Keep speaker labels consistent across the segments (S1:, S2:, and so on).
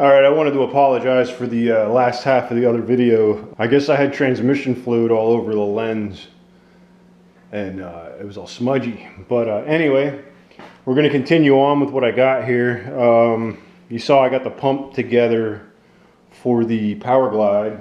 S1: Alright, I wanted to apologize for the last half of the other video. I guess I had transmission fluid all over the lens and it was all smudgy. But anyway, we're going to continue on with what I got here. You saw I got the pump together for the Power Glide.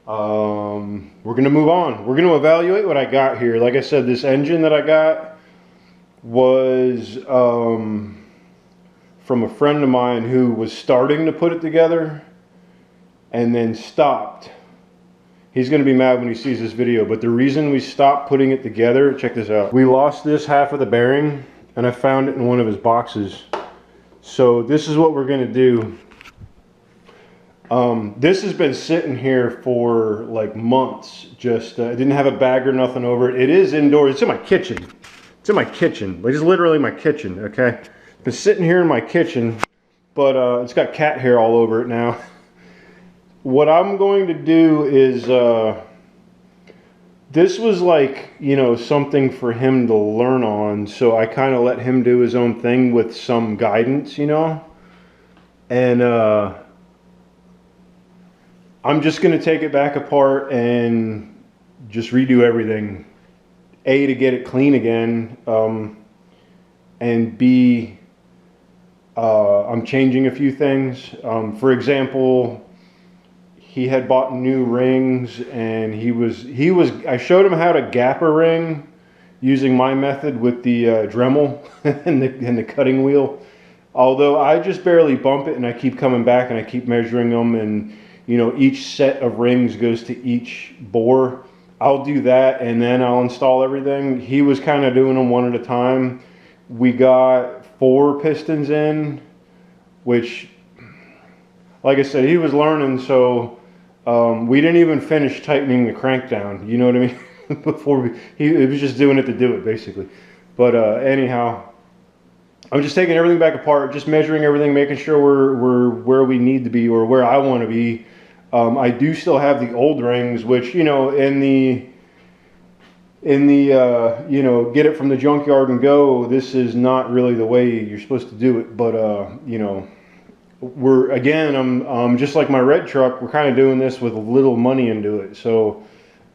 S1: We're going to move on. We're going to evaluate what I got here. Like I said, this engine that I got was from a friend of mine who was starting to put it together and then stopped. He's going to be mad when he sees this video, but the reason we stopped putting it together, check this out. We lost this half of the bearing and I found it in one of his boxes. So this is what we're going to do. This has been sitting here for like months. Just I didn't have a bag or nothing over it. It is indoors. It's in my kitchen. It's in my kitchen. Like, it's literally my kitchen, okay? It's been sitting here in my kitchen, but it's got cat hair all over it now. What I'm going to do is, this was like, you know, something for him to learn on, so I kind of let him do his own thing with some guidance, you know? And I'm just going to take it back apart and just redo everything. A, to get it clean again, and B, I'm changing a few things. For example, he had bought new rings, and I showed him how to gap a ring using my method with the Dremel and the cutting wheel. Although I just barely bump it, and I keep coming back and I keep measuring them, and you know, each set of rings goes to each bore. I'll do that and then I'll install everything. He was kind of doing them one at a time. We got 4 pistons in, which, like I said, he was learning, so we didn't even finish tightening the crank down, you know what I mean? Before he was just doing it to do it, basically. But anyhow, I'm just taking everything back apart, just measuring everything, making sure we're where we need to be or where I want to be. I do still have the old rings, which, you know, in the you know, get it from the junkyard and go, this is not really the way you're supposed to do it. But you know, I'm just like my red truck, we're kind of doing this with little money into it. So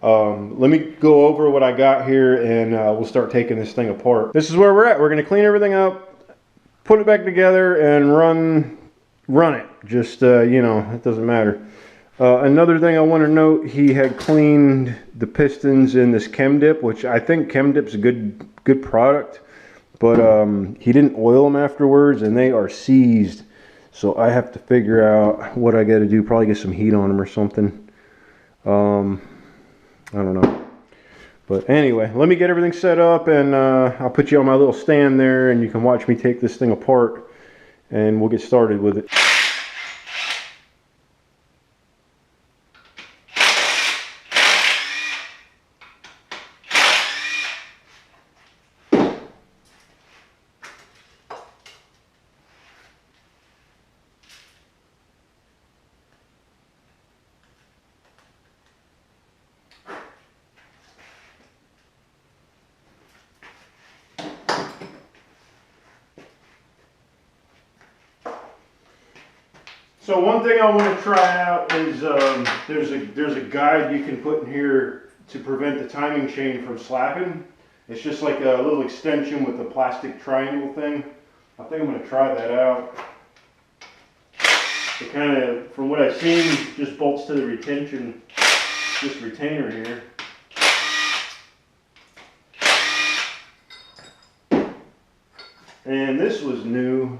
S1: let me go over what I got here, and we'll start taking this thing apart. This is where we're at. We're going to clean everything up, put it back together, and run it. Just you know, it doesn't matter. Another thing I want to note, he had cleaned the pistons in this Chem Dip, which I think Chem Dip's a good product, but he didn't oil them afterwards, and they are seized. So I have to figure out what I got to do. Probably get some heat on them or something. I don't know. But anyway, let me get everything set up, and I'll put you on my little stand there, and you can watch me take this thing apart, and we'll get started with it. So one thing I want to try out is there's a guide you can put in here to prevent the timing chain from slapping. It's just like a little extension with a plastic triangle thing. I think I'm going to try that out. It kind of, from what I've seen, just bolts to the this retainer here. And this was new.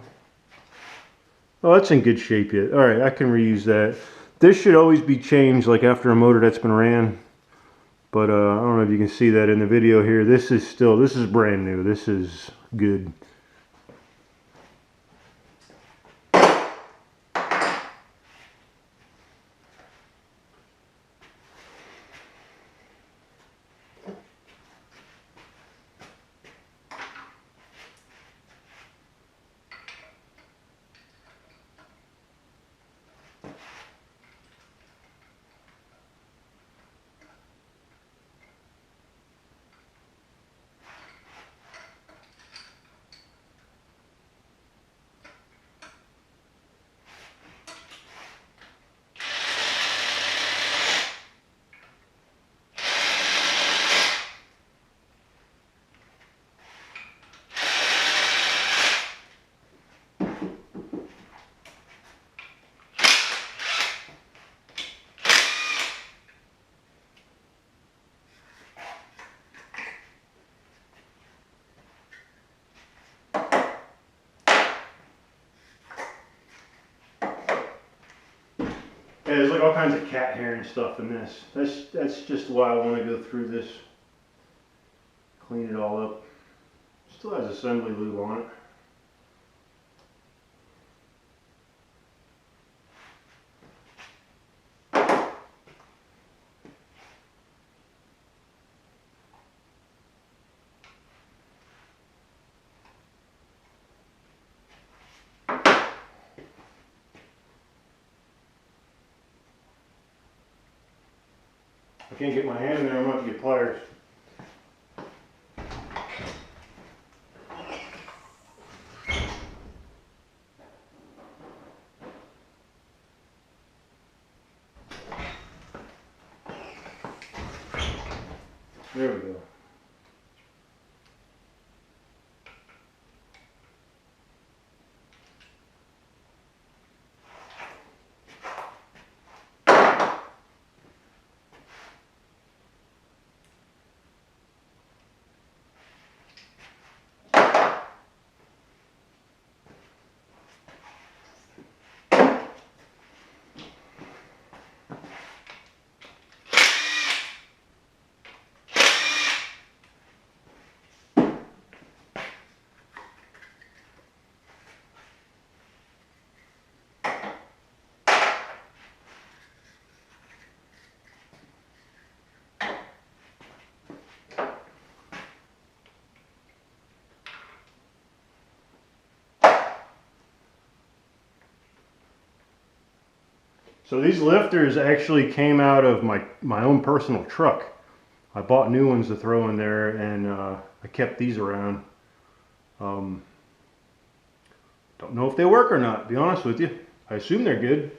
S1: Oh, that's in good shape yet. All right, I can reuse that. This should always be changed like after a motor that's been ran. But I don't know if you can see that in the video here. This is brand new. This is good. there's like all kinds of cat hair and stuff in this. That's just why I want to go through this, clean it all up. Still has assembly lube on it. I can't get my hand in there, I'm going to have to get pliers. There we go. So these lifters actually came out of my own personal truck. I bought new ones to throw in there, and I kept these around. Don't know if they work or not, to be honest with you. I assume they're good.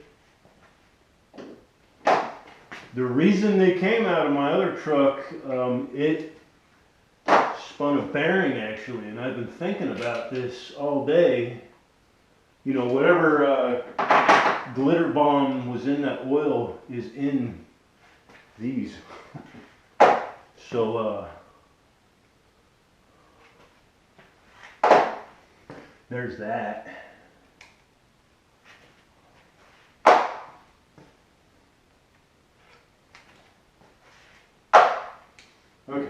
S1: The reason they came out of my other truck, it spun a bearing actually, and I've been thinking about this all day. You know, whatever glitter bomb was in that oil is in these. So there's that. Okay.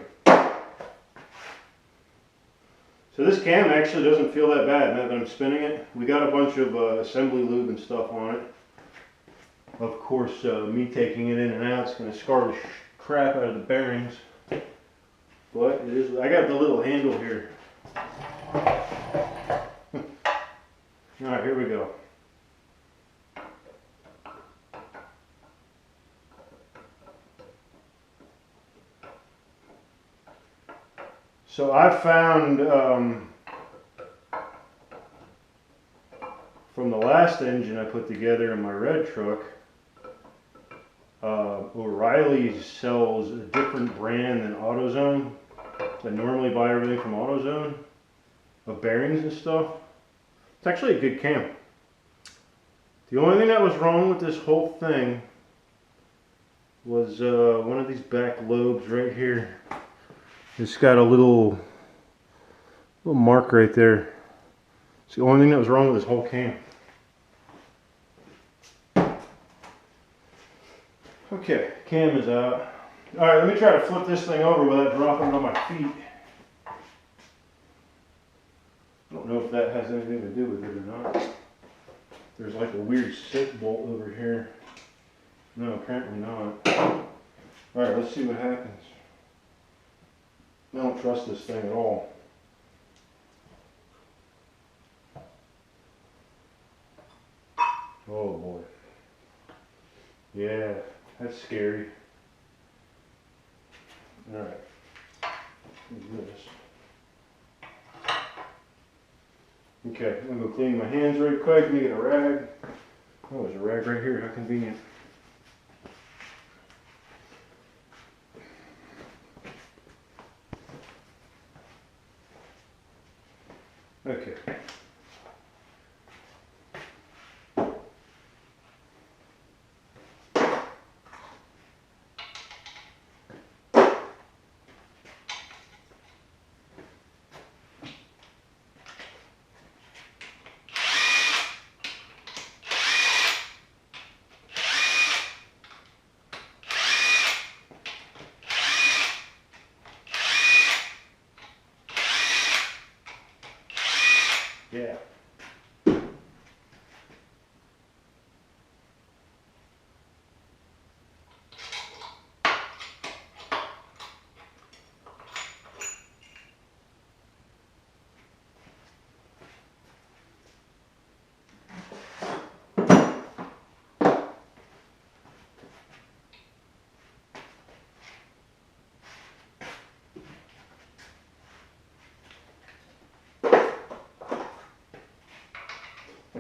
S1: So this cam actually doesn't feel that bad now that I'm spinning it. We got a bunch of assembly lube and stuff on it. Of course, me taking it in and out is going to scar the crap out of the bearings. But it is. I got the little handle here. Alright, here we go. So I found from the last engine I put together in my red truck, O'Reilly sells a different brand than AutoZone. I normally buy everything from AutoZone, of bearings and stuff. It's actually a good cam. The only thing that was wrong with this whole thing was one of these back lobes right here. It's got a little mark right there. It's the only thing that was wrong with this whole cam. Okay, cam is out. Alright, let me try to flip this thing over without dropping it on my feet. I don't know if that has anything to do with it or not. There's like a weird sit bolt over here. No, apparently not. Alright, let's see what happens. I don't trust this thing at all. Oh boy. Yeah, that's scary. Alright. This. Okay, I'm gonna go clean my hands real quick. Let me get a rag. Oh, there's a rag right here. How convenient. Okay.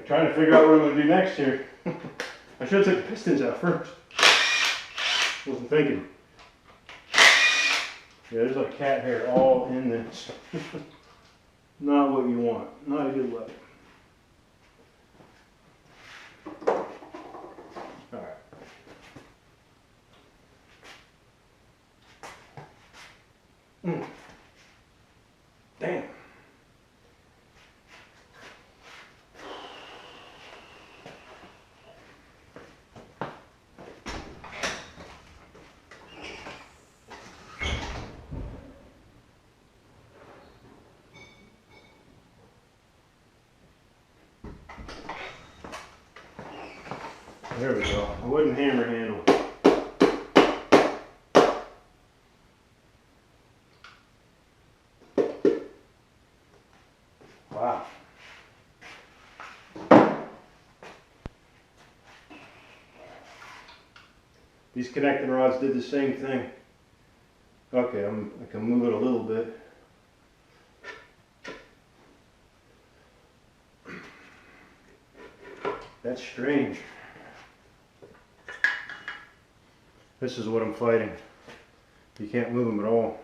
S1: trying to figure out what I'm going to do next here. I should have took the pistons out first. Wasn't thinking. Yeah, there's like cat hair all in this. Not what you want. Not a good look. Alright. Damn. There we go. A wooden hammer handle. Wow. These connecting rods did the same thing. Okay, I can move it a little bit. That's strange. This is what I'm fighting. You can't move them at all.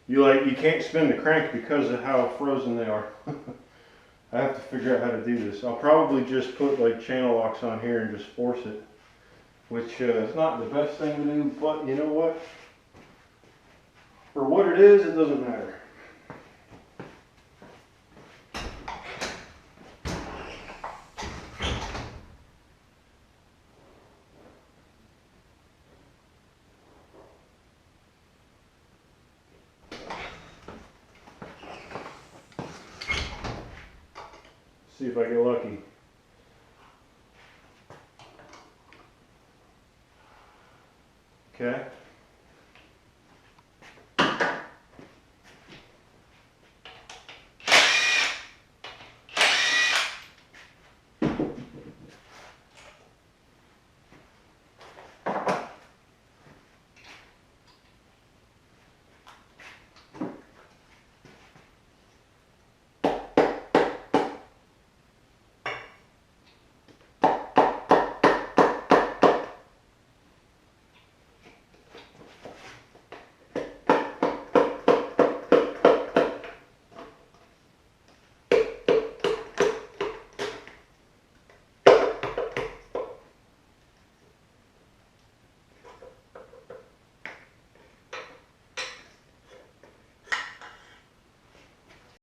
S1: You can't spin the crank because of how frozen they are. I have to figure out how to do this. I'll probably just put like channel locks on here and just force it, which is not the best thing to do, but you know what? For what it is, it doesn't matter. See if I get lucky.